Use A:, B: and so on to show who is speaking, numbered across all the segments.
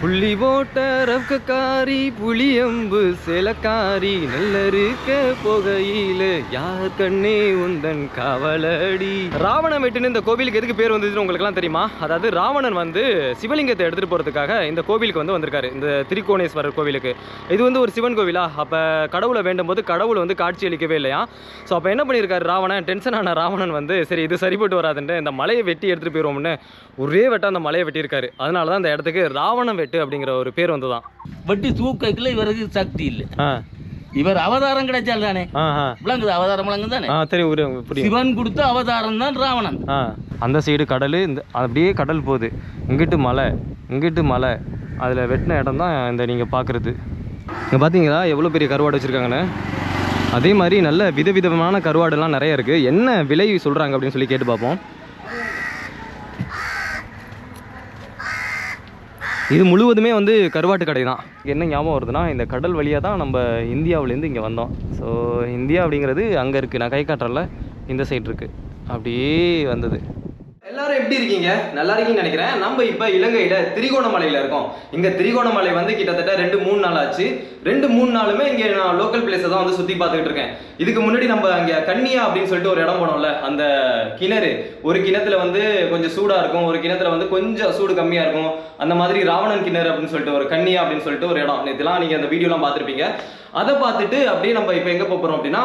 A: புள்ளி போட்ட ரவுக்காரி புளியம்பு சேலக்காரி நல்லருக்க போகையில யார் கண்ணே உந்தன் காவலடி. ராவணன் வெட்டுன்னு இந்த கோவிலுக்கு எதுக்கு பேர் வந்ததுன்னு உங்களுக்குலாம் தெரியுமா? அதாவது ராவணன் வந்து சிவலிங்கத்தை எடுத்துகிட்டு போகிறதுக்காக இந்த கோவிலுக்கு வந்து வந்திருக்காரு, இந்த திரிகோணேஸ்வரர் கோவிலுக்கு. இது வந்து ஒரு சிவன் கோவிலா, அப்போ கடவுளை வேண்டும் போது கடவுள் வந்து காட்சி அளிக்கவே இல்லையா. ஸோ அப்போ என்ன பண்ணியிருக்காரு ராவணன், டென்ஷனான ராவணன் வந்து சரி இது சரிப்பட்டு வராதுன்ட்டு இந்த மலையை வெட்டி எடுத்துகிட்டு போயிடுவோம்னு ஒரே வெட்ட அந்த மலையை வெட்டியிருக்காரு. அதனால தான் இந்த இடத்துக்கு ராவணன் வெட்டு அப்படிங்கிற ஒரு பேர் வந்துதான்.
B: வெட்டி தூக்கல இவருக்கு சக்தி இல்லை. இவர் அவதாரம் கிடைச்சால் தானே விளங்குது, அவதாரம் விளங்கு தானே. சிவன் கொடுத்த அவதாரம் தான் ராவணன்.
A: அந்த சைடு கடல், இந்த அப்படியே கடல் போகுது, இங்கிட்டு மலை இங்கிட்டு மலை, அதில் வெட்டின இடம் தான் இந்த நீங்கள் பார்க்குறது. இங்கே பார்த்தீங்களா எவ்வளோ பெரிய கருவாடு வச்சுருக்காங்கன்னு. அதே மாதிரி நல்ல விதவிதமான கருவாடுலாம் நிறைய இருக்குது. என்ன விலை சொல்கிறாங்க அப்படின்னு சொல்லி கேட்டு பார்ப்போம். இது முழுவதுமே வந்து கருவாட்டு கடை தான். என்ன ஞாபகம் வருதுன்னா, இந்த கடல் வழியாக தான் நம்ம இந்தியாவிலேருந்து இங்கே வந்தோம். ஸோ இந்தியா அப்படிங்கிறது அங்கே இருக்குது, நான் கை காட்டுறல இந்த சைடு இருக்குது, அப்படியே வந்தது. எல்லாரும் எப்படி இருக்கீங்க? நல்லா இருக்கீங்கன்னு நினைக்கிறேன். நம்ம இப்போ இலங்கையில் திரிகோணமலையில் இருக்கோம். இங்கே திரிகோணமலை வந்து கிட்டத்தட்ட 2-3 நாள் ஆச்சு. 2-3 நாளுமே இங்கே நான் லோக்கல் பிளேஸை தான் வந்து சுற்றி பார்த்துக்கிட்டு இருக்கேன். இதுக்கு முன்னாடி நம்ம அங்கே கன்னியா அப்படின்னு சொல்லிட்டு ஒரு இடம் போனோம்ல, அந்த கிணறு, ஒரு கிணத்துல வந்து கொஞ்சம் சூடாக இருக்கும், ஒரு கிணத்துல வந்து கொஞ்சம் சூடு கம்மியாக இருக்கும். அந்த மாதிரி ராவணன் கிணறு அப்படின்னு சொல்லிட்டு ஒரு கன்னியா அப்படின்னு சொல்லிட்டு ஒரு இடம், நேற்றுலாம் நீங்கள் அந்த வீடியோலாம் பார்த்துருப்பீங்க. அதை பார்த்துட்டு அப்படியே நம்ம இப்போ எங்கே போகிறோம் அப்படின்னா,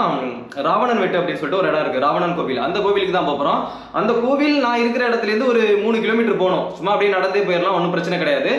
A: ராவணன் வெட்டு அப்படின்னு சொல்லிட்டு ஒரு இடம் இருக்குது, ராவணன் கோவில். அந்த கோவிலுக்கு தான் போகிறோம். அந்த கோவில் நான் இருக்கிற இடத்துலேருந்து ஒரு 3 கிலோமீட்டர் போகணும். சும்மா அப்படியே நடந்தே போயிடலாம், ஒன்றும் பிரச்சனை கிடையாது.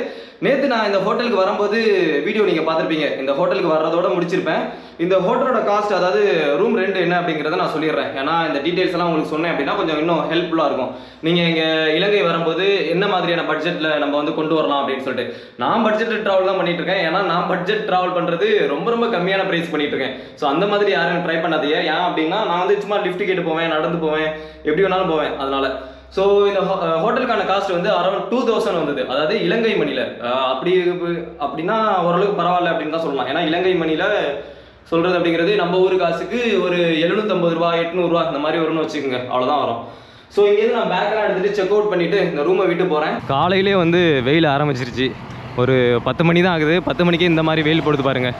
A: நேற்று நான் இந்த ஹோட்டலுக்கு வரும்போது வீடியோ நீங்கள் பார்த்துருப்பீங்க. இந்த ஹோட்டலுக்கு வர்றதோட முடிச்சிருப்பேன். இந்த ஹோட்டலோட காஸ்ட், அதாவது ரூம் ரெண்ட் என்ன அப்படிங்கிறத நான் சொல்லிடுறேன். ஏன்னா இந்த டீட்டெயில்ஸ் எல்லாம் உங்களுக்கு சொன்னேன் அப்படின்னா கொஞ்சம் இன்னும் ஹெல்ப்ஃபுல்லாக இருக்கும். நீங்கள் இங்கே இலங்கை வரும்போது என்ன மாதிரியான பட்ஜெட்டில் நம்ம வந்து கொண்டு வரலாம் அப்படின்னு சொல்லிட்டு. நான் பட்ஜெட் ட்ராவல் தான் பண்ணிட்டு இருக்கேன். ஏன்னா நான் பட்ஜெட் ட்ராவல் பண்ணுறது ரொம்ப ரொம்ப கம்மியான ப்ரைஸ் பண்ணிட்டு இருக்கேன். ஸோ அந்த மாதிரி யாரும் ட்ரை பண்ணாதீங்க. ஏன் அப்படின்னா நான் வந்து சும்மா லிஃப்ட் கேட்டு போவேன், நடந்து போவேன், எப்படி வேணாலும் போவேன். அதனால ஸோ இந்த ஹோட்டலுக்கான காஸ்ட் வந்து அரௌண்ட் 2000 வந்தது. அதாவது இலங்கை மணியில் அப்படின்னா ஓரளவுக்கு பரவாயில்ல அப்படின்னு தான் சொல்லலாம். ஏன்னா இலங்கை மணியில் சொல்கிறது அப்படிங்கிறது நம்ம ஊர் காசுக்கு ஒரு 750 ரூபா 800 ரூபா இந்த மாதிரி வரும்னு வச்சுக்கோங்க, அவ்வளோதான் வரும். ஸோ இங்கேருந்து நான் பேக்கெல்லாம் எடுத்துகிட்டு செக் அவுட் பண்ணிவிட்டு இந்த ரூமை விட்டு போகிறேன். காலையிலே வந்து வெயில் ஆரம்பிச்சிருச்சு. ஒரு 10 மணி தான் ஆகுது. 10 மணிக்கே இந்த மாதிரி வெயில் போடுது பாருங்கள்.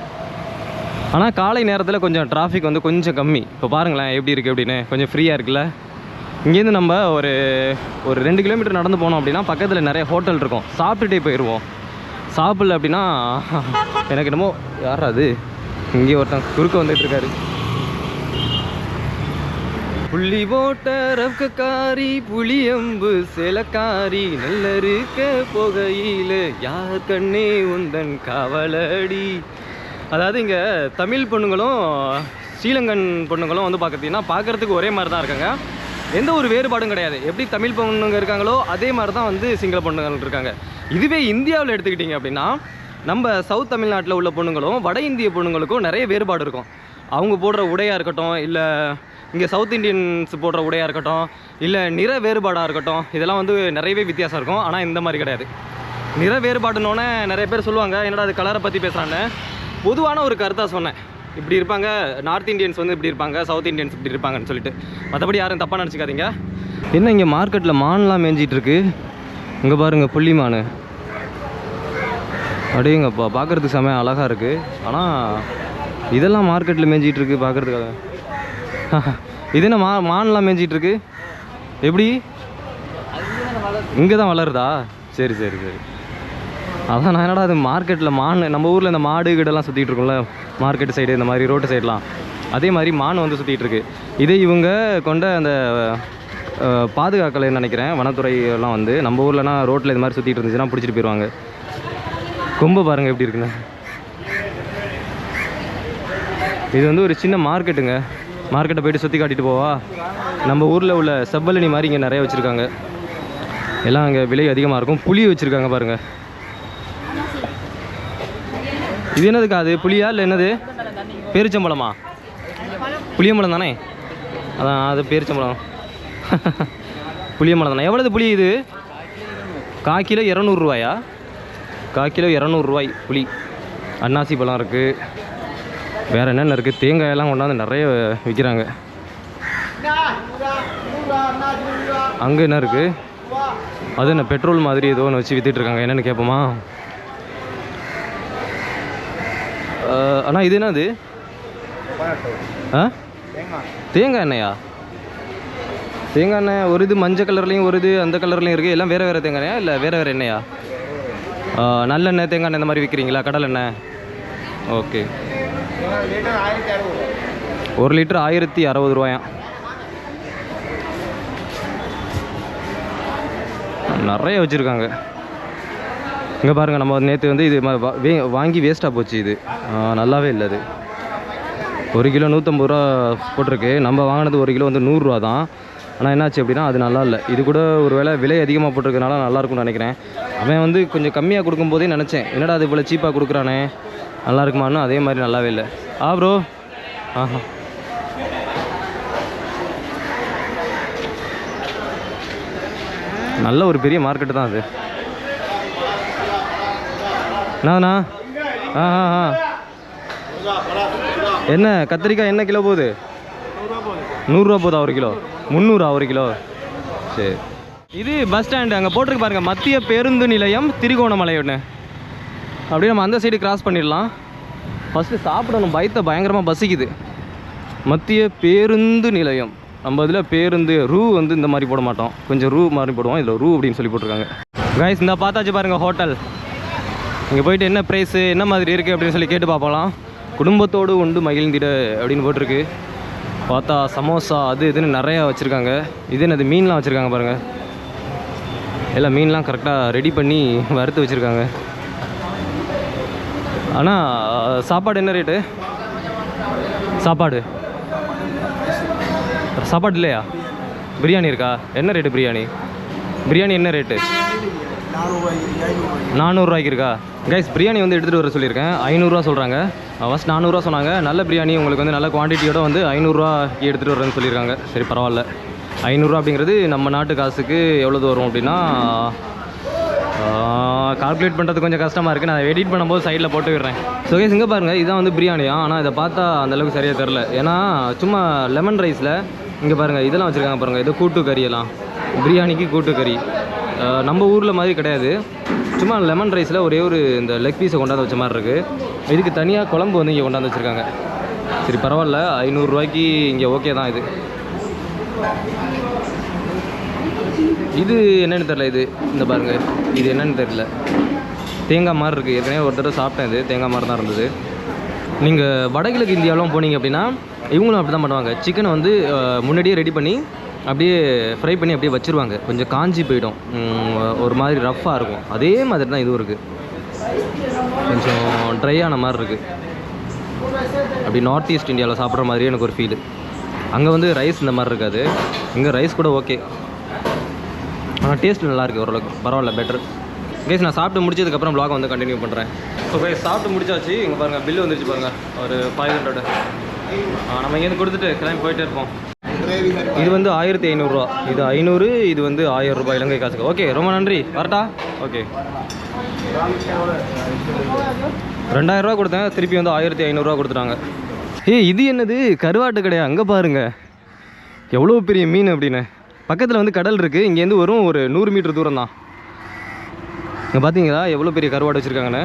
A: ஆனால் காலை நேரத்தில் கொஞ்சம் டிராஃபிக் வந்து கொஞ்சம் கம்மி. இப்போ பாருங்களேன் எப்படி இருக்குது அப்படின்னு, கொஞ்சம் ஃப்ரீயாக இருக்குல்ல. இங்கேருந்து நம்ம ஒரு 2 கிலோமீட்டர் நடந்து போனோம் அப்படின்னா பக்கத்தில் நிறைய ஹோட்டல் இருக்கும், சாப்பிட்டுட்டே போயிடுவோம். சாப்பிடல அப்படின்னா எனக்கு என்னமோ யாரா அது இங்கே ஒருத்தன் குறுக்க வந்துட்டு இருக்காரு. புள்ளி போட்ட ரவுக்காரி புளியம்பு சேலக்காரி நல்லருக்க போகையில யார் கண்ணே உந்தன் காவலடி. அதாவது இங்கே தமிழ் பொண்ணுங்களும் ஸ்ரீலங்கன் பொண்ணுங்களும் வந்து பார்க்குறதுக்கு ஒரே மாதிரி தான் இருக்காங்க. எந்த ஒரு வேறுபாடும் கிடையாது. எப்படி தமிழ் பொண்ணுங்க இருக்காங்களோ அதே மாதிரி தான் வந்து சிங்கள பொண்ணுங்கள் இருக்காங்க. இதுவே இந்தியாவில் எடுத்துக்கிட்டிங்க அப்படின்னா, நம்ம சவுத் தமிழ்நாட்டில் உள்ள பொண்ணுங்களும் வட இந்திய பொண்ணுங்களுக்கும் நிறைய வேறுபாடு இருக்கும். அவங்க போடுற உடையாக இருக்கட்டும், இல்லை இங்கே சவுத் இண்டியன்ஸ் போடுற உடையாக இருக்கட்டும், இல்லை நிற வேறுபாடாக இருக்கட்டும், இதெல்லாம் வந்து நிறையவே வித்தியாசம் இருக்கும். ஆனால் இந்த மாதிரி கிடையாது. நிற வேறுபாடுனோடனே நிறைய பேர் சொல்லுவாங்க என்னடா அது கலரை பற்றி பேசுகிறான்னு. பொதுவான ஒரு கருத்தாக சொன்னேன். இப்படி இருப்பாங்க, நார்த் இந்தியன்ஸ் வந்து இப்படி இருப்பாங்க, சவுத் இந்தியன்ஸ் இப்படி இருப்பாங்கன்னு சொல்லிட்டு. மற்றபடி யாரும் தப்பாக நினச்சிக்காதீங்க. என்ன இங்கே மார்க்கெட்டில் மான்லாம் மேய்ஞ்சிட்டு இருக்கு. இங்கே பாருங்கள் புள்ளி மான், அப்படியேங்கப்பா பார்க்குறதுக்கு செமையாக அழகாக இருக்குது. ஆனால் இதெல்லாம் மார்க்கெட்டில் மேய்ஞ்சிட்டு இருக்கு பார்க்குறதுக்காக. இது என்ன மான்லாம் மேய்ஞ்சிட்டு இருக்கு எப்படி? இங்கே தான் வளருதா? சரி சரி சரி. அதான் நான் என்னடா அது மார்க்கெட்டில் மான், நம்ம ஊரில் இந்த மாடு கிட்டலாம் சுற்றிட்டு இருக்கோம்ல மார்க்கெட் சைடு, இந்த மாதிரி ரோட்டு சைடெலாம், அதே மாதிரி மான் வந்து சுற்றிட்டு இருக்கு. இதே இவங்க கொண்ட அந்த பாதுகாக்கலைன்னு நினைக்கிறேன், வனத்துறையெல்லாம் வந்து நம்ம ஊர்லனா ரோட்டில் இது மாதிரி சுற்றிட்டு இருந்துச்சுன்னா பிடிச்சிட்டு போயிடுவாங்க. கொம்பை பாருங்கள் எப்படி இருக்குன்னு. இது வந்து ஒரு சின்ன மார்க்கெட்டுங்க. மார்க்கெட்டை போய்ட்டு சுற்றி காட்டிட்டு போவா. நம்ம ஊரில் உள்ள செவ்வலனி மாதிரி இங்கே நிறைய வச்சுருக்காங்க. எல்லாம் அங்கே விலை அதிகமாக இருக்கும். புளி வச்சுருக்காங்க பாருங்கள். இது என்னதுக்கா? அது புளியா இல்லை என்னது? பேரிச்சம்பழமா? புளியம்பழம் தானே? அதான் அது பேரிச்சம்பழம். புளியம்பழம் தானே. எவ்வளவு புளி இது? 1/4 கிலோ 200 ரூபாயா? 1/4 கிலோ 200 ரூபாய் புளி. அன்னாசி பழம் இருக்குது. வேறு என்னென்ன இருக்குது? தேங்காயெல்லாம் கொண்டாந்து நிறைய விற்கிறாங்க. அங்கே என்ன இருக்குது? அது என்ன பெட்ரோல் மாதிரி ஏதோ ஒன்று வச்சு விற்றுட்ருக்காங்க. என்னென்னு கேட்போமா? அண்ணா இது என்னது? ஆ தேங்காய் எண்ணெயா? தேங்காய் எண்ணெய் ஒரு இது மஞ்சள் கலர்லேயும் ஒரு இது அந்த கலர்லேயும் இருக்குது. எல்லாம் வேறு வேறு தேங்காய் எண்ணெயா இல்லை வேறு வேறு எண்ணெயா? நல்லெண்ணெய் தேங்காய் எண்ணெய் இந்த மாதிரி விற்கிறீங்களா? கடல் எண்ணெய். ஓகே. 1 லிட்டர் 1060 ரூபாயா? நிறைய வச்சுருக்காங்க. இங்கே பாருங்கள், நம்ம நேற்று வந்து இது வாங்கி வேஸ்ட்டாக போச்சு. இது நல்லாவே இல்லை. அது 1 கிலோ 150 ரூபா போட்டிருக்கு. நம்ம வாங்கினது 1 கிலோ வந்து 100 ரூபா தான். ஆனால் என்னாச்சு அப்படின்னா அது நல்லா இல்லை. இது கூட ஒரு வேளை விலை அதிகமாக போட்டிருக்கனால நல்லாயிருக்கும்னு நினைக்கிறேன். அவன் வந்து கொஞ்சம் கம்மியாக கொடுக்கும்போதே நினச்சேன், என்னடா அது இவ்வளோ சீப்பாக கொடுக்குறானே, நல்லா இருக்குமான்னு. அதே மாதிரி நல்லாவே இல்லை. ப்ரோ. ஆஹா, நல்ல ஒரு பெரிய மார்க்கெட்டு தான் அது. என்னண்ணா? என்ன கத்திரிக்காய் என்ன கிலோ போகுது? 100 ரூபா போதா 1 கிலோ? 300 1 கிலோ? சரி. இது பஸ் ஸ்டாண்டு. அங்கே போட்டிருக்கு பாருங்கள், மத்திய பேருந்து நிலையம் திருகோணமலை ஒன்று. அப்படியே நம்ம அந்த சைடு கிராஸ் பண்ணிடலாம். ஃபஸ்ட்டு சாப்பிடணும், பயங்கரமாக பசிக்குது. மத்திய பேருந்து நிலையம். நம்ம இதில் பேருந்து ரூ வந்து இந்த மாதிரி போட மாட்டோம், கொஞ்சம் ரூ மாதிரி போடுவோம். இதில் ரூ அப்படின்னு சொல்லி போட்டிருக்காங்க. கைஸ் இந்த பார்த்தாச்சு பாருங்கள் ஹோட்டல். இங்கே போயிட்டு என்ன ப்ரைஸு என்ன மாதிரி இருக்குது அப்படின்னு சொல்லி கேட்டு பார்ப்போம். குடும்பத்தோடு உண்டு மகிழ்ந்திட அப்படின்னு போட்டிருக்கு. பார்த்தா சமோசா அது இதுன்னு நிறையா வச்சுருக்காங்க. இது என்னது மீன்லாம் வச்சுருக்காங்க பாருங்கள். எல்லாம் மீன்லாம் கரெக்டாக ரெடி பண்ணி வறுத்து வச்சுருக்காங்க. ஆனால் சாப்பாடு என்ன ரேட்டு? சாப்பாடு இல்லையா? பிரியாணி இருக்கா? என்ன ரேட்டு பிரியாணி? பிரியாணி என்ன ரேட்டு? 400 ரூபாய்க்கு இருக்கா? கைஸ் பிரியாணி வந்து எடுத்துகிட்டு வர சொல்லியிருக்கேன். 500 ரூபா சொல்கிறாங்க. ஃபஸ்ட் 400 ரூபா சொன்னாங்க. நல்ல பிரியாணி உங்களுக்கு வந்து நல்ல குவான்டிட்டியோட வந்து 500 ரூபாய்க்கு எடுத்துகிட்டு வரேன்னு சொல்லியிருக்காங்க. சரி பரவாயில்ல. 500 ரூபா அப்படிங்கிறது நம்ம நாட்டு காசுக்கு எவ்வளோ வரும் அப்படின்னா, கால்குலேட் பண்ணுறது கொஞ்சம் கஷ்டமாக இருக்குது. நான் எடிட் பண்ணும்போது சைடில் போட்டு விடுறேன். ஸோ கைஸ் இங்கே பாருங்கள், இதுதான் வந்து பிரியாணியா. ஆனால் இதை பார்த்தா அந்தளவுக்கு சரியாக தெரில. ஏன்னா சும்மா லெமன் ரைஸில் இங்கே பாருங்கள் இதெல்லாம் வச்சுருக்காங்க பாருங்கள். இது கூட்டு கறியெல்லாம், பிரியாணிக்கு கூட்டு கறி. நம்ம ஊரில் மாதிரி கிடையாது. சும்மா லெமன் ரைஸில் ஒரே ஒரு இந்த லெக் பீஸை கொண்டாந்து வச்ச மாதிரி இருக்குது. இதுக்கு தனியாக குழம்பு வந்து இங்கே கொண்டாந்து வச்சுருக்காங்க. சரி பரவாயில்ல, 500 ரூபாய்க்கு இங்கே ஓகே தான். இது என்னென்னு தெரில. இது இந்த பாருங்கள், இது என்னென்னு தெரில. தேங்காய் மாதிரி இருக்குது. ஏற்கனவே ஒரு தடவை சாப்பிட்டேன். இது தேங்காய் மாதிரி தான் இருந்தது. நீங்கள் வடகிழக்கு இந்தியாவிலும் போனீங்க அப்படின்னா இவங்களும் அப்படி தான் பண்ணுவாங்க. சிக்கனை வந்து முன்னாடியே ரெடி பண்ணி அப்படியே ஃப்ரை பண்ணி அப்படியே வச்சுருவாங்க. கொஞ்சம் காஞ்சி போயிடும், ஒரு மாதிரி ரஃப்பாக இருக்கும். அதே மாதிரி தான் இதுவும் இருக்குது. கொஞ்சம் ட்ரையான மாதிரி இருக்குது. அப்படி நார்த் ஈஸ்ட் இந்தியாவில் சாப்பிட்ற மாதிரியே எனக்கு ஒரு ஃபீலு. அங்கே வந்து ரைஸ் இந்த மாதிரி இருக்காது. இங்கே ரைஸ் கூட ஓகே, ஆனால் டேஸ்ட் நல்லாயிருக்கு ஓரளவுக்கு. பரவாயில்ல, பெட்டர். கைஸ் நான் சாப்பிட்டு முடிச்சதுக்கப்புறம் வ்ளாக் வந்து கண்டினியூ பண்ணுறேன். ஸோ கைஸ் சாப்பிட்டு முடிச்சாச்சு. இங்கே பாருங்கள் பில்லு வந்துருச்சு பாருங்கள், ஒரு 500. நம்ம இங்கேருந்து கொடுத்துட்டு கிளம்பி போயிட்டே இருப்போம். இது வந்து 1500 ரூபா, இது 500, இது வந்து 1000 ரூபாய் இலங்கை காசுக்கு. ஓகே ரொம்ப நன்றி, வரட்டா. ஓகே 2000 ரூபா கொடுத்தேன், திருப்பி வந்து 1500 ரூபா கொடுத்துட்டாங்க. இது என்னது கருவாட்டு கடையா? அங்கே பாருங்கள் எவ்வளோ பெரிய மீன் அப்படின்னு. பக்கத்தில் வந்து கடல் இருக்குது. இங்கேருந்து வரும் ஒரு 100 மீட்டர் தூரம் தான். இங்கே பார்த்தீங்களா எவ்வளோ பெரிய கருவாடு வச்சுருக்காங்கன்னு.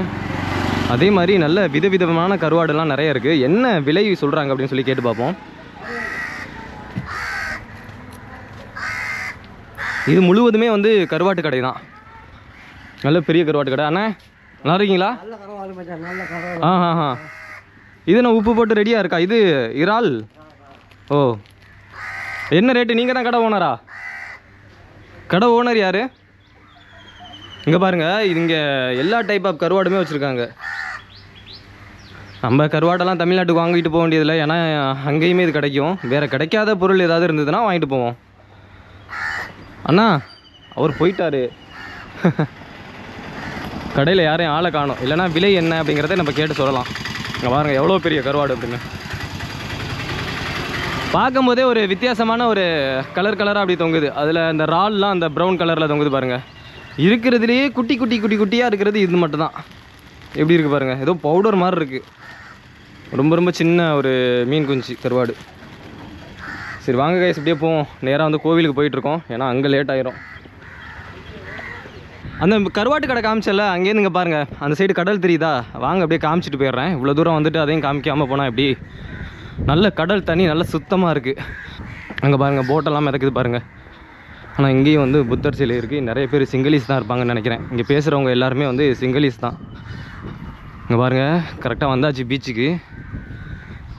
A: அதே மாதிரி நல்ல விதவிதமான கருவாடுலாம் நிறைய இருக்குது. என்ன விலை சொல்கிறாங்க அப்படின்னு சொல்லி கேட்டு பார்ப்போம். இது முழுவதுமே வந்து கருவாட்டு கடை தான். நல்ல பெரிய கருவாட்டு கடை. அண்ணா நல்லா இருக்கீங்களா? இது நான் உப்பு போட்டு ரெடியாக இருக்கா? இது இறால். ஓ என்ன ரேட்டு? நீங்கள் தான் கடை ஓனரா? கடை ஓனர் யார்? இங்கே பாருங்கள், இங்கே எல்லா டைப் ஆஃப் கருவாடுமே வச்சுருக்காங்க. நம்ம கருவாடெல்லாம் தமிழ்நாட்டுக்கு வாங்கிட்டு போக வேண்டியதில்லை, ஏன்னா அங்கேயுமே இது கிடைக்கும். வேறு கிடைக்காத பொருள் ஏதாவது இருந்ததுன்னா வாங்கிட்டு போவோம். அண்ணா அவர் போயிட்டாரு. கடையில் யாரையும் ஆளை காணும். இல்லைனா விலை என்ன அப்படிங்கிறத நம்ம கேட்டு சொல்லலாம். இங்கே பாருங்கள் எவ்வளோ பெரிய கருவாடு அப்படின்னு. பார்க்கும்போதே ஒரு வித்தியாசமான ஒரு கலராக அப்படி தொங்குது. அதில் அந்த ரால்லாம் அந்த ப்ரௌன் கலரில் தொங்குது பாருங்கள். இருக்கிறதுலேயே குட்டியாக இருக்கிறது இது மட்டும்தான். எப்படி இருக்குது பாருங்கள், ஏதோ பவுடர் மாதிரி இருக்குது. ரொம்ப சின்ன ஒரு மீன் குஞ்சு கருவாடு. சரி வாங்க கைஸ் இப்படியே போவோம். நேராக வந்து கோவிலுக்கு போயிட்டுருக்கோம், ஏன்னா அங்கே லேட் ஆயிரும். அந்த கருவாட்டு கடை காமிச்சல அங்கேருந்து இங்கே பாருங்கள், அந்த சைடு கடல் தெரியுதா? வாங்க அப்படியே காமிச்சிட்டு போயிடுறேன். இவ்வளோ தூரம் வந்துட்டு அதையும் காமிக்காமல் போனால் எப்படி? நல்ல கடல் தண்ணி, நல்ல சுத்தமாக இருக்குது. அங்கே பாருங்கள் போட்டெல்லாம் மிதக்குது பாருங்கள். ஆனால் இங்கேயும் வந்து புத்தர் சிலை இருக்குது. நிறைய பேர் சிங்களீஸ் தான் இருப்பாங்கன்னு நினைக்கிறேன். இங்கே பேசுகிறவங்க எல்லாருமே வந்து சிங்களீஸ் தான். இங்கே பாருங்கள், கரெக்டாக வந்தாச்சு பீச்சுக்கு.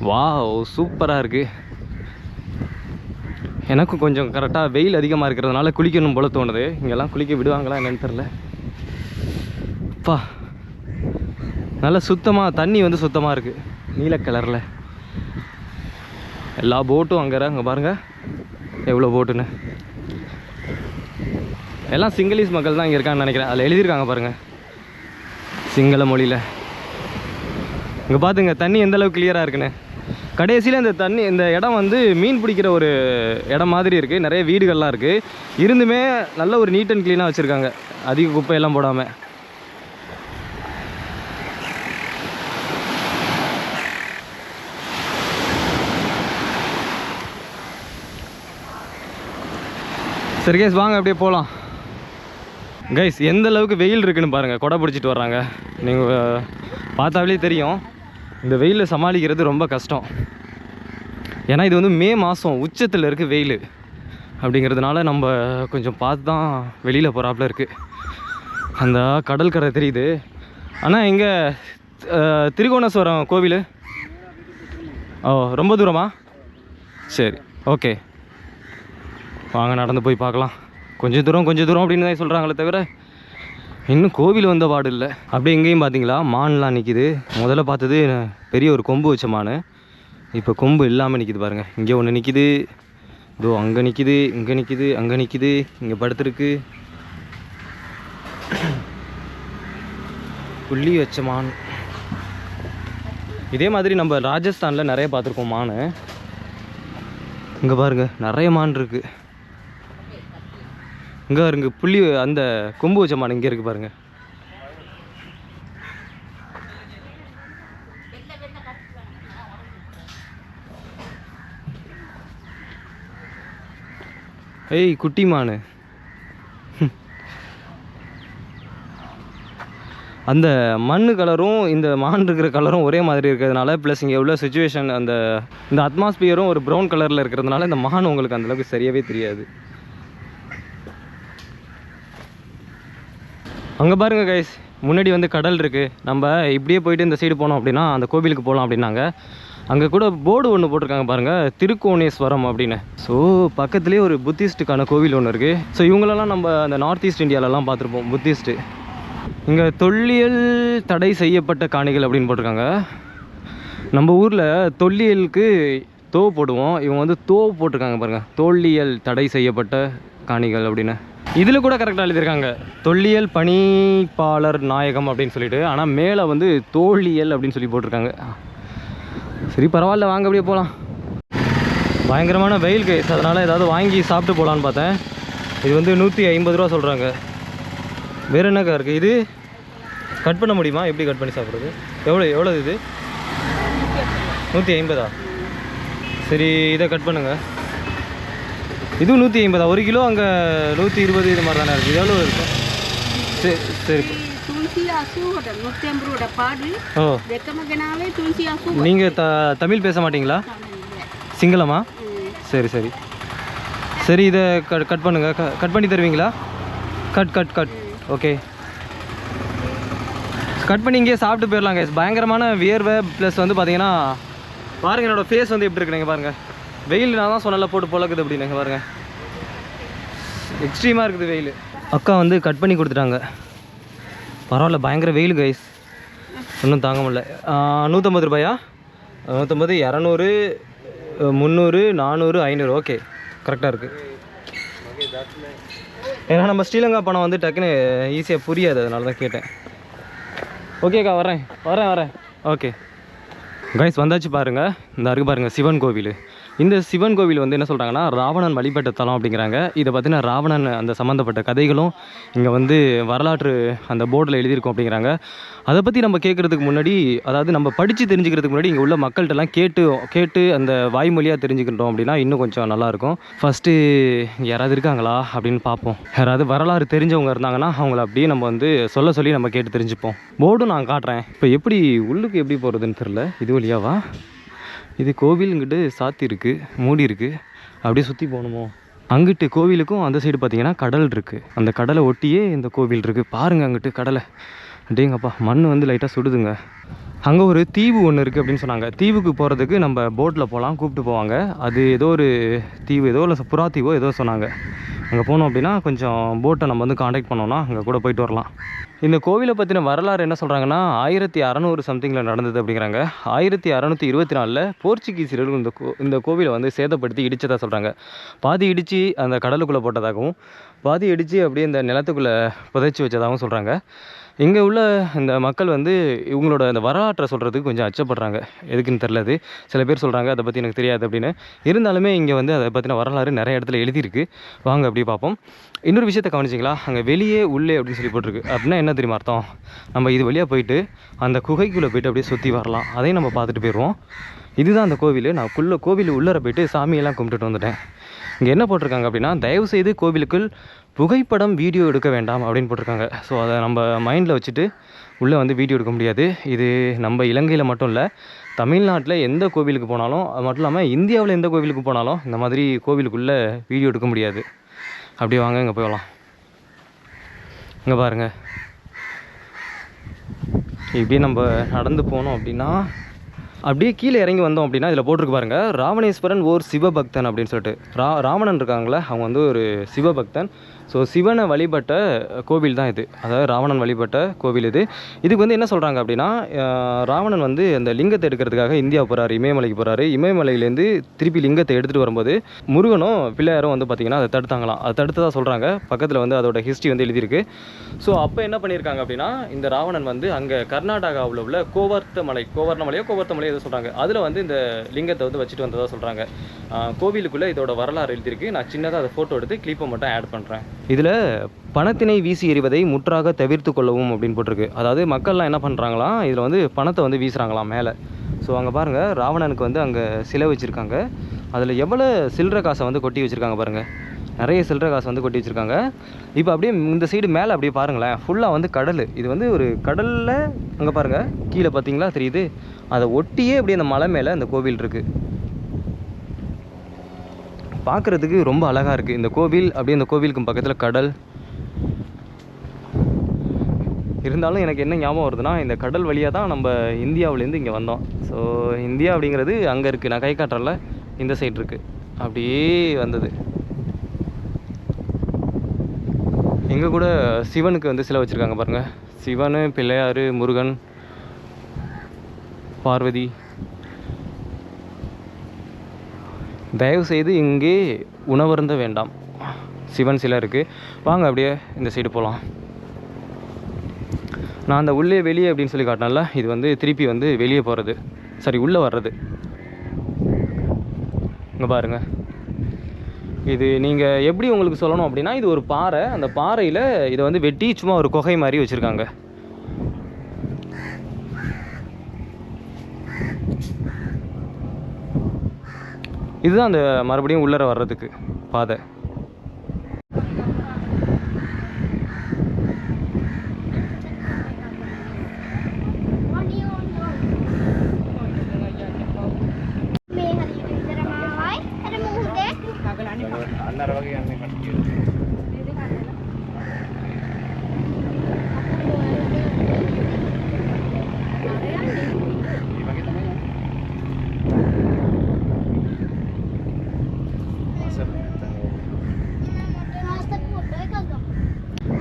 A: வாவ், சூப்பராக இருக்குது. எனக்கும் கொஞ்சம் கரெக்டாக வெயில் அதிகமாக இருக்கிறதுனால குளிக்கணும் போல தோணுது. இங்கெல்லாம் குளிக்க விடுவாங்களா என்னன்னு தெரில. அப்பா, நல்லா சுத்தமாக தண்ணி வந்து சுத்தமாக இருக்குது, நீல கலரில். எல்லா போட்டும் அங்கே பாருங்கள் எவ்வளோ போட்டுன்னு. எல்லாம் சிங்களீஸ் மக்கள் தான் இங்கே இருக்கான்னு நினைக்கிறேன். அதில் எழுதியிருக்காங்க பாருங்கள் சிங்கள மொழியில். இங்கே பார்த்துங்க தண்ணி எந்த அளவுக்கு கிளியராக இருக்குன்னு. கடைசியில் இந்த தண்ணி, இந்த இடம் வந்து மீன் பிடிக்கிற ஒரு இடம் மாதிரி இருக்குது. நிறைய வீடுகள்லாம் இருக்குது. இருந்துமே நல்ல ஒரு நீட் அண்ட் க்ளீனாக வச்சுருக்காங்க, அதிக குப்பையெல்லாம் போடாமல். சரி கைஸ், வாங்க அப்படியே போகலாம். கைஸ், எந்த அளவுக்கு வெயில் இருக்குன்னு பாருங்கள். கொடை பிடிச்சிட்டு வர்றாங்க. நீங்கள் பார்த்தாலே தெரியும். இந்த வெயிலில் சமாளிக்கிறது ரொம்ப கஷ்டம். ஏன்னா இது வந்து மே மாதம் உச்சத்தில் இருக்குது வெயில். அப்படிங்கிறதுனால நம்ம கொஞ்சம் பார்த்து தான் வெளியில் போகிறாப்புல இருக்குது. அந்த கடற்கரை தெரியுது. ஆனால் இங்கே திரிகோணேஸ்வரம் கோவில். ஓ, ரொம்ப தூரமா? சரி, ஓகே, வாங்க நடந்து போய் பார்க்கலாம். கொஞ்சம் தூரம் அப்படின்னு தான் சொல்கிறாங்களே தவிர இன்னும் கோவில் வந்த பாடு இல்லை. அப்படியே எங்கேயும் பார்த்தீங்களா மான்லாம் நிற்கிது. முதல்ல பார்த்தது பெரிய ஒரு கொம்பு வச்ச மான். இப்போ கொம்பு இல்லாமல் நிற்கிது பாருங்கள். இங்கே ஒன்று நிற்கிது, இதோ அங்கே நிற்கிது, இங்கே நிற்கிது, அங்கே நிற்கிது, இங்கே படுத்துருக்கு. புள்ளி வச்ச மான். இதே மாதிரி நம்ம ராஜஸ்தானில் நிறைய பார்த்துருக்கோம் மான். இங்கே பாருங்கள் நிறைய மான் இருக்குது. இங்கே இருங்க புள்ளி, அந்த கொம்பு வச்ச மான் இங்கே இருக்குது பாருங்கள். ஏய் குட்டி மான். அந்த மண் கலரும் இந்த மான் இருக்கிற கலரும் ஒரே மாதிரி இருக்கிறதுனால, ப்ளஸ் இங்கே உள்ள சுச்சுவேஷன், இந்த அட்மாஸ்பியரும் ஒரு ப்ரௌன் கலரில் இருக்கிறதுனால இந்த மான் உங்களுக்கு அந்தளவுக்கு சரியாகவே தெரியாது. அங்கே பாருங்கள் கைஸ், முன்னாடி வந்து கடல் இருக்குது. நம்ம இப்படியே போயிட்டு இந்த சைடு போனோம் அப்படின்னா அந்த கோவிலுக்கு போகலாம் அப்படின்னாங்க. அங்கே கூட போர்டு ஒன்று போட்டிருக்காங்க பாருங்கள், திருக்கோணேஸ்வரம் அப்படின்னு. ஸோ பக்கத்துலேயே ஒரு புத்திஸ்ட்டுக்கான கோவில் ஒன்று இருக்குது. ஸோ இவங்களெல்லாம் நம்ம அந்த நார்த் ஈஸ்ட் இந்தியாவிலலாம் பார்த்துருப்போம் புத்திஸ்ட்டு. இங்கே தொல்லியல் தடை செய்யப்பட்ட காணிகள் அப்படின்னு போட்டிருக்காங்க. நம்ம ஊரில் தொல்லியலுக்கு தோ போடுவோம், இவங்க வந்து தோ போட்டிருக்காங்க பாருங்கள், தொல்லியல் தடை செய்யப்பட்ட காணிகள் அப்படின்னு. இதில் கூட கரெக்டாக எழுதியிருக்காங்க தொல்லியல் பணிப்பாளர் நாயகம் அப்படின்னு சொல்லிட்டு. ஆனால் மேலே வந்து தோல்லியல் அப்படின்னு சொல்லி போட்டிருக்காங்க. சரி பரவாயில்ல, வாங்க அப்படியே போகலாம். பயங்கரமான வெயில் கைஸ், அதனால் ஏதாவது வாங்கி சாப்பிட்டு போகலான்னு பார்த்தேன். இது வந்து 150 ரூபா சொல்கிறாங்க. வேறு என்னக்கா இருக்குது? இது கட் பண்ண முடியுமா? எப்படி கட் பண்ணி சாப்பிட்றது? எவ்வளோ இது? 150. சரி இதை கட் பண்ணுங்கள். இதுவும் 150. 1 கிலோ அங்கே 120 இது மாதிரி தானே இருக்குது. எவ்வளோ இருக்கும்? சரி சரி. ஓ, நீங்கள் தமிழ் பேச மாட்டிங்களா? சிங்களமா? சரி சரி சரி. இதை கட் பண்ணுங்கள். கட் பண்ணி தருவீங்களா? Cut okay. கட் பண்ணி இங்கேயே சாப்பிட்டு போயிடலாங்க. பயங்கரமான வியர்வை ப்ளஸ் வந்து பார்த்தீங்கன்னா பாருங்கள் என்னோடய ஃபேஸ் வந்து எப்படி இருக்குங்க பாருங்கள். வெயில் நான் தான் சொன்னல போட்டு பொழக்குது அப்படின்னு பாருங்கள். எக்ஸ்ட்ரீமாக இருக்குது வெயில். அக்கா வந்து கட் பண்ணி கொடுத்துட்டாங்க. பரவாயில்ல, பயங்கர வெயில் கைஸ், ஒன்றும் தாங்க முடியல. 150 ரூபாயா? 150, 200, 300, 400, 500. ஓகே, கரெக்டாக இருக்குது. ஏன்னா நம்ம ஸ்ரீலங்கா பணம் வந்து டக்குன்னு ஈஸியாக புரியாது, அதனால தான் கேட்டேன். ஓகேக்கா, வரேன். ஓகே கைஸ், வந்தாச்சு பாருங்கள். இந்த இருக்கு பாருங்கள் சிவன் கோவில். இந்த சிவன் கோவில் வந்து என்ன சொல்கிறாங்கன்னா ராவணன் வழிபட்ட தலம் அப்படிங்கிறாங்க. இதை பார்த்தீங்கன்னா ராவணன் அந்த சம்மந்தப்பட்ட கதைகளும் இங்கே வந்து வரலாற்று அந்த போர்டில் எழுதியிருக்கோம் அப்படிங்கிறாங்க. அதை பற்றி நம்ம கேட்குறதுக்கு முன்னாடி, அதாவது நம்ம படித்து தெரிஞ்சுக்கிறதுக்கு முன்னாடி இங்கே உள்ள மக்கள்கிட்டலாம் கேட்டு அந்த வாய்மொழியாக தெரிஞ்சுக்கிட்டோம் அப்படின்னா இன்னும் கொஞ்சம் நல்லாயிருக்கும். ஃபஸ்ட்டு யாராவது இருக்காங்களா அப்படின்னு பார்ப்போம். யாராவது வரலாறு தெரிஞ்சவங்க இருந்தாங்கன்னா அவங்கள அப்படியே நம்ம வந்து சொல்லி நம்ம கேட்டு தெரிஞ்சுப்போம். போர்டும் நான் காட்டுறேன். இப்போ எப்படி உள்ளுக்கு எப்படி போகிறதுன்னு தெரில. இது வழியாவா? இது கோவிலுங்கிட்டு சாத்தி இருக்குது, மூடி இருக்குது. அப்படியே சுற்றி போகணுமோ? அங்கிட்டு கோவிலுக்கும் அந்த சைடு பார்த்தீங்கன்னா கடல் இருக்குது. அந்த கடலை ஒட்டியே இந்த கோவில் இருக்குது. பாருங்கள் அங்கிட்டு கடலை. அப்படிங்கப்பா மண் வந்து லைட்டாக சுடுதுங்க. அங்கே ஒரு தீவு ஒன்று இருக்குது அப்படின்னு சொன்னாங்க. தீவுக்கு போகிறதுக்கு நம்ம போட்டில் போகலாம், கூப்பிட்டு போவாங்க. அது ஏதோ ஒரு தீவு, ஏதோ இல்லை புறா தீவோ ஏதோ சொன்னாங்க. அங்கே போனோம் அப்படின்னா கொஞ்சம் போட்டை நம்ம வந்து காண்டாக்ட் பண்ணோன்னா அங்கே கூட போயிட்டு வரலாம். இந்த கோவிலை பற்றின வரலாறு என்ன சொல்கிறாங்கன்னா 1600 சம்திங்கில் நடந்தது அப்படிங்கிறாங்க. 1624 போர்ச்சுகீசியர்கள் இந்த கோவிலை வந்து சேதப்படுத்தி இடித்ததாக சொல்கிறாங்க. பாதி இடித்து அந்த கடலுக்குள்ளே போட்டதாகவும், பாதி இடித்து அப்படியே இந்த நிலத்துக்குள்ளே புதைச்சி வச்சதாகவும் சொல்கிறாங்க. இங்கே உள்ள இந்த மக்கள் வந்து இவங்களோட அந்த வரலாற்றை சொல்கிறதுக்கு கொஞ்சம் அச்சப்படுறாங்க. எதுக்குன்னு தெரியாது. சில பேர் சொல்கிறாங்க அதை பற்றி எனக்கு தெரியாது அப்படின்னு. இருந்தாலுமே இங்கே வந்து அதை பற்றின வரலாறு நிறைய இடத்துல எழுதியிருக்கு. வாங்க அப்படி பார்ப்போம். இன்னொரு விஷயத்தை கவனிச்சிங்களா? அங்கே வெளியே உள்ளே அப்படின்னு சொல்லி போட்டிருக்கு. அப்படின்னா என்ன தெரியுமா அர்த்தம்? நம்ம இது வழியாக போயிட்டு அந்த குகைக்குள்ளே போயிட்டு அப்படியே சுற்றி வரலாம். அதையும் நம்ம பார்த்துட்டு போயிடுவோம். இதுதான் அந்த கோவில். நான் கோவில் உள்ளர போயிட்டு சாமியெல்லாம் கும்பிட்டுட்டு வந்துட்டேன். இங்கே என்ன போட்டிருக்காங்க அப்படின்னா, தயவுசெய்து கோவிலுக்குள் புகைப்படம் வீடியோ எடுக்க வேண்டாம் அப்படின்னு போட்டிருக்காங்க. ஸோ அதை நம்ம மைண்டில் வச்சுட்டு உள்ளே வந்து வீடியோ எடுக்க முடியாது. இது நம்ம இலங்கையில் மட்டும் இல்லை, தமிழ்நாட்டில் எந்த கோவிலுக்கு போனாலும், அது மட்டும் இல்லாமல் இந்தியாவில் எந்த கோவிலுக்கு போனாலும் இந்த மாதிரி கோவிலுக்குள்ளே வீடியோ எடுக்க முடியாது. அப்படியே வாங்க இங்கே போகலாம். இங்கே பாருங்கள், இப்படியே நம்ம நடந்து போனோம் அப்படின்னா அப்படியே கீழே இறங்கி வந்தோம் அப்படின்னா இதில் போட்டிருக்கு பாருங்கள், ராவணேஸ்வரன் ஓர் சிவபக்தன் அப்படின்னு சொல்லிட்டு. ராவணன் இருக்காங்களே அவங்க வந்து ஒரு சிவபக்தன். ஸோ சிவனை வழிபட்ட கோவில் தான் இது. அதாவது ராவணன் வழிபட்ட கோவில் இது. இதுக்கு வந்து என்ன சொல்கிறாங்க அப்படின்னா, ராவணன் வந்து அந்த லிங்கத்தை எடுக்கிறதுக்காக இந்தியா போகிறாரு, இமயமலைக்கு போகிறாரு. இமயமலையிலேருந்து திருப்பி லிங்கத்தை எடுத்துகிட்டு வரும்போது முருகனும் பிள்ளையாரும் வந்து பார்த்திங்கன்னா அதை தடுத்தாங்களாம். அதை தடுத்ததாக சொல்கிறாங்க. பக்கத்தில் வந்து அதோட ஹிஸ்ட்ரி வந்து எழுதியிருக்கு. ஸோ அப்போ என்ன பண்ணியிருக்காங்க அப்படின்னா, இந்த ராவணன் வந்து அங்கே கர்நாடகாவில் உள்ள கோவர்ணமலையோ எதோ சொல்கிறாங்க, அதில் வந்து இந்த லிங்கத்தை வந்து வச்சுட்டு வந்ததாக சொல்கிறாங்க. கோவிலுக்குள்ளே இதோட வரலாறு எழுதியிருக்கு. நான் சின்னதாக அதை ஃபோட்டோ எடுத்து கிளிப்பை மட்டும் ஆட் பண்ணுறேன். இதில் பணத்தினை வீசி எறிவதை முற்றாக தவிர்த்து கொள்ளவும் அப்படின்னு போட்டிருக்கு. அதாவது மக்கள்லாம் என்ன பண்ணுறாங்களாம், இதில் வந்து பணத்தை வந்து வீசுகிறாங்களாம் மேலே. ஸோ அங்கே பாருங்கள், ராவணனுக்கு வந்து அங்கே சிலை வச்சுருக்காங்க. அதில் எவ்வளோ சில்லற காசை வந்து கொட்டி வச்சுருக்காங்க பாருங்கள். நிறைய சில்லற காசு வந்து கொட்டி வச்சுருக்காங்க. இப்போ அப்படியே இந்த சைடு மேலே அப்படியே பாருங்களேன், ஃபுல்லாக வந்து கடல். இது வந்து ஒரு கடலில் அங்கே பாருங்கள், கீழே பார்த்தீங்களா தெரியுது, அதை ஒட்டியே அப்படியே அந்த மலை மேலே அந்த கோவில் இருக்குது. பார்க்குறதுக்கு ரொம்ப அழகாக இருக்குது இந்த கோவில். அப்படியே இந்த கோவிலுக்கு பக்கத்தில் கடல் இருந்தாலும் எனக்கு என்ன ஞாபகம் வருதுன்னா, இந்த கடல் வழியாக தான் நம்ம இந்தியாவிலேருந்து இங்கே வந்தோம். ஸோ இந்தியா அப்படிங்கிறது அங்கே இருக்குது, நான் கை காட்டுறல இந்த சைடு இருக்குது. அப்படியே வந்தது. இங்கே கூட சிவனுக்கு வந்து சிலை வச்சுருக்காங்க பாருங்கள். சிவன், பிள்ளையார், முருகன், பார்வதி. தயவுசெய்து இங்கே உணவருந்த வேண்டாம். சிவன் சிலை இருக்குது. வாங்க அப்படியே இந்த சைடு போகலாம். நான் அந்த உள்ளே வெளியே அப்படின்னு சொல்லி காட்டினேன்ல, இது வந்து திருப்பி வந்து வெளியே போகிறது, சரி உள்ளே வர்றது. இங்கே பாருங்கள், இது நீங்கள் எப்படி உங்களுக்கு சொல்லணும் அப்படின்னா, இது ஒரு பாறை. அந்த பாறையில் இதை வந்து வெட்டி சும்மா ஒரு குகை மாதிரி வச்சுருக்காங்க. இதுதான் அந்த மறுபடியும் உள்ளர வர்றதுக்கு பாதை.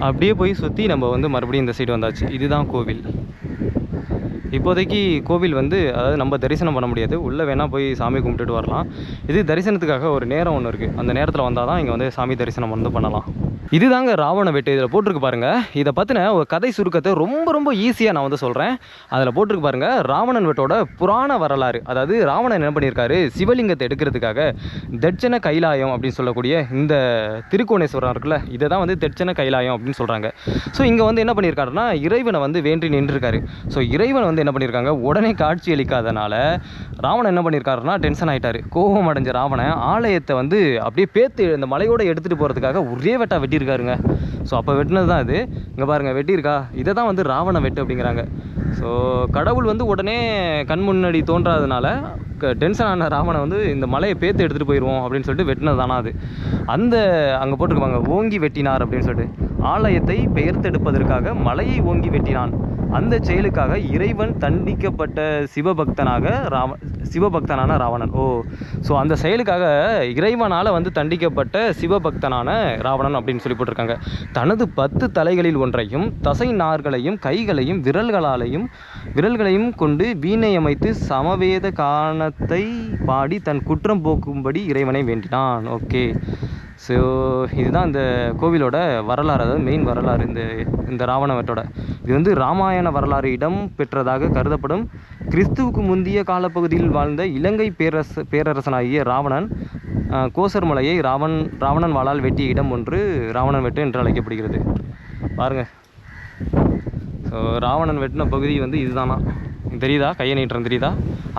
A: அப்படியே போய் சுற்றி நம்ம வந்து மறுபடியும் இந்த சைடு வந்தாச்சு. இதுதான் கோவில். இப்போதைக்கு கோவில் வந்து, அதாவது நம்ம தரிசனம் பண்ண முடியாது, உள்ளே வேணால் போய் சாமி கும்பிட்டுட்டு வரலாம். இது தரிசனத்துக்காக ஒரு நேரம் ஒன்று இருக்குது. அந்த நேரத்தில் வந்தால் தான் இங்கே வந்து சாமி தரிசனம் வந்து பண்ணலாம். இதுதாங்க ராவண வெட்டு. இதில் போட்டிருக்கு பாருங்கள். இதை பற்றின ஒரு கதை சுருக்கத்தை ரொம்ப ஈஸியாக நான் வந்து சொல்கிறேன். அதில் போட்டிருக்கு பாருங்கள், ராவணன் வெட்டோட புராண வரலாறு. அதாவது ராவணன் என்ன பண்ணியிருக்காரு, சிவலிங்கத்தை எடுக்கிறதுக்காக தட்சண கைலாயம் அப்படின்னு சொல்லக்கூடிய இந்த திருக்கோணேஸ்வரம் இருக்குல்ல, இதை தான் வந்து தட்சண கைலாயம் அப்படின்னு சொல்கிறாங்க. ஸோ இங்கே வந்து என்ன பண்ணியிருக்காருன்னா, இறைவனை வந்து வேண்டி நின்றுருக்காரு. ஸோ இறைவன் வந்து என்ன பண்ணியிருக்காங்க, உடனே காட்சி அளிக்காதனால ராவணன் என்ன பண்ணியிருக்காருன்னா டென்ஷன் ஆகிட்டார். கோபம் அடைஞ்ச ராவணன் ஆலயத்தை வந்து அப்படியே பேத்து இந்த மலையோடு எடுத்துகிட்டு போகிறதுக்காக ஒரே வெட்டா வெட்டியிருக்காருங்க. ஸோ அப்போ வெட்டினது தான் இது. இங்கே பாருங்கள் வெட்டியிருக்கா. இதை தான் வந்து ராவண வெட்டு அப்படிங்கிறாங்க. ஸோ கடவுள் வந்து உடனே கண் முன்னாடி தோன்றாதனால டென்ஷன் ஆன ராவணன் வந்து இந்த மலையை பேத்து எடுத்துகிட்டு போயிடுவோம் அப்படின்னு சொல்லிட்டு வெட்டினது தானா அது. அந்த அங்கே போட்டிருக்காங்க, ஓங்கி வெட்டினார் அப்படின்னு சொல்லிட்டு. ஆலயத்தை பெயர்த்தெடுப்பதற்காக மலையை ஓங்கி வெட்டினான். அந்த செயலுக்காக இறைவன் தண்டிக்கப்பட்ட சிவபக்தனான ராவணன். ஸோ அந்த செயலுக்காக இறைவனால் வந்து தண்டிக்கப்பட்ட சிவபக்தனான ராவணன் அப்படின்னு சொல்லி போட்டிருக்காங்க. தனது 10 தலைகளில் ஒன்றையும் தசை நார்களையும் கைகளையும் விரல்களையும் கொண்டு வீணை அமைத்து சமவேத கானத்தை பாடி தன் குற்றம் போக்கும்படி இறைவனை வேண்டினான். ஓகே, ஸோ இதுதான் இந்த கோவிலோட வரலாறு, அதாவது மெயின் வரலாறு இந்த ராவண வெட்டோட. இது வந்து ராமாயண வரலாறு இடம் பெற்றதாக கருதப்படும் கிறிஸ்துவுக்கு முந்தைய காலப்பகுதியில் வாழ்ந்த இலங்கை பேரரசனாகிய ராவணன் கோசர் மலையை ராவணன் வாளால் வெட்டிய இடம் ஒன்று ராவணன் வெட்டு என்று அழைக்கப்படுகிறது. பாருங்கள், ஸோ ராவணன் வெட்டின பகுதி வந்து இதுதானா தெரியுதா, கையை நீட்டுறேன் தெரியுதா?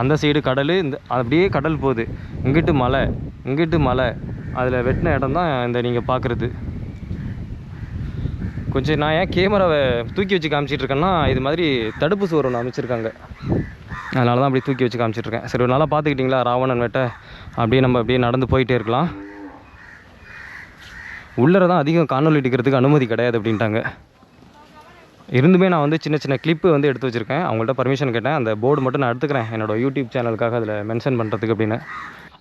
A: அந்த சைடு கடல், இந்த அப்படியே கடல் போகுது, இங்கிட்டு மலை, அதில் வெட்டின இடம் தான் இந்த நீங்கள் பார்க்குறது. கொஞ்சம் நான் ஏன் கேமராவை தூக்கி வச்சு காமிச்சிட்டு இருக்கேன்னா, இது மாதிரி தடுப்பு சுவர் ஒன்று அமைச்சிருக்காங்க, அதனால தான் அப்படி தூக்கி வச்சு காமிச்சிட்ருக்கேன். சரி, ஒரு நாளாக பார்த்துக்கிட்டிங்களா ராவணன் வெட்ட? அப்படியே நம்ம அப்படியே நடந்து போயிட்டே இருக்கலாம். உள்ளர தான் அதிகம் காணொலி எடுக்கிறதுக்கு அனுமதி கிடையாது அப்படின்ட்டாங்க. இருந்துமே நான் வந்து சின்ன கிளிப்பு வந்து எடுத்து வச்சுருக்கேன். அவங்கள்ட்ட பர்மிஷன் கேட்டேன். அந்த போர்டு மட்டும் நான் எடுத்துக்கிறேன் என்னோடய யூடியூப் சேனலுக்காக அதில் மென்ஷன் பண்ணுறதுக்கு அப்படின்னு.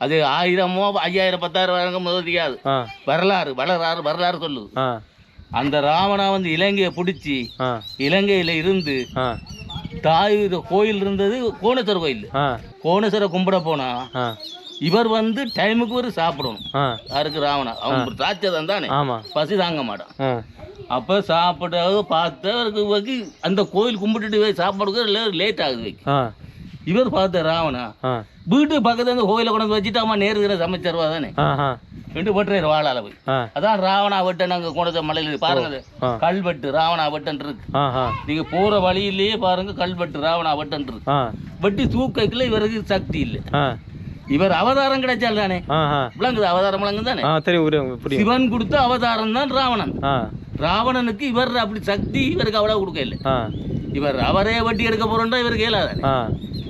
B: அது 1000, 5000, 10,000 வரைக்கும் முதலியாது வரலாறு சொல்லுது. அந்த ராவணா வந்து இலங்கையை பிடிச்சி இலங்கையில் இருந்து தாய் கோயில் இருந்தது கோணேஸ்வர கோயில். கோணேஸ்வர கும்பிட போனா இவர் வந்து டைமுக்கு ஒரு சாப்பிடணும். யாருக்கு? ராவணா. அவங்க ராட்சதன் தானே, பசி தாங்க மாட்டான். அப்போ சாப்பிட பார்த்து அவருக்கு அந்த கோயில் கும்பிட்டுட்டு சாப்பாடுக்கு லேட் ஆகுது வைக்க. இவர் பார்த்த ராவணா வீட்டு பக்கத்துல இருந்து கோயிலை கொண்டு வச்சுட்டு அம்மா நேருகிற சமைச்சருவா தானே ரெண்டு பட்டுறாரு வாழால போய். அதான் ராவணா வெட்டன் அங்க கொண்டு மலையில பாருங்க, கல்வெட்டு ராவணா வெட்டன் இருக்கு. நீங்க போற வழியிலேயே பாருங்க, கல்வெட்டு ராவணா வெட்டன் இருக்கு. வெட்டி தூக்கல இவருக்கு சக்தி இல்லை. இவர் அவதாரம் கிடைச்சால் தானே விளங்குது, அவதாரம் விளங்கு தானே. சிவன் கொடுத்த அவதாரம் தான் ராவணன். ராவணனுக்கு இவர் அப்படி சக்தி இவருக்கு அவ்வளவு கொடுக்க இல்லை. இவர் அவரே வட்டி எடுக்க போறோம்னா இவருக்கு இயலாது.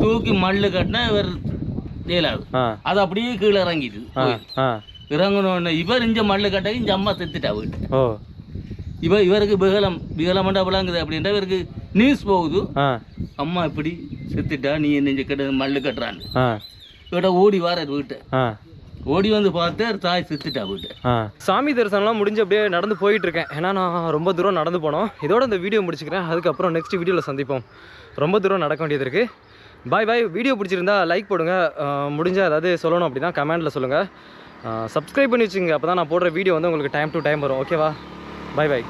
B: தூக்கி மல்லு கட்டினா இவர் இயலாது. அது அப்படியே கீழே இறங்கிட்டு இறங்கணும்னு இவர் இஞ்ச மல்லு கட்ட இஞ்ச அம்மா செத்துட்டா வீட்டு. இவருக்கு பிகலமண்டா விளங்குது அப்படின்ற இவருக்கு நியூஸ் போகுது, அம்மா இப்படி செத்துட்டா, நீ நெஞ்ச கட்ட மல்லு கட்டுறான்னு. இவட்ட ஓடி வார வீட்டை ஓடி வந்து பார்த்து தாய் செத்துட்டா போயிட்டு. சாமி தரிசனம்லாம் முடிஞ்சு அப்படியே நடந்து போயிட்டு இருக்கேன். ஏன்னா நான் ரொம்ப தூரம் நடந்து போனோம். இதோட இந்த வீடியோ முடிச்சுக்கிறேன். அதுக்கப்புறம் நெக்ஸ்ட் வீடியோவில் சந்திப்போம். ரொம்ப தூரம் நடக்க வேண்டியது இருக்குது. பாய். வீடியோ பிடிச்சிருந்தா லைக் போடுங்க. முடிஞ்சால் ஏதாவது சொல்லணும் அப்படின்னா கமெண்ட்டில் சொல்லுங்கள். சப்ஸ்கிரைப் பண்ணி வச்சுங்க, அப்போ தான் நான் போடுற வீடியோ வந்து உங்களுக்கு டைம் டு டைம் வரும். ஓகேவா? பாய்.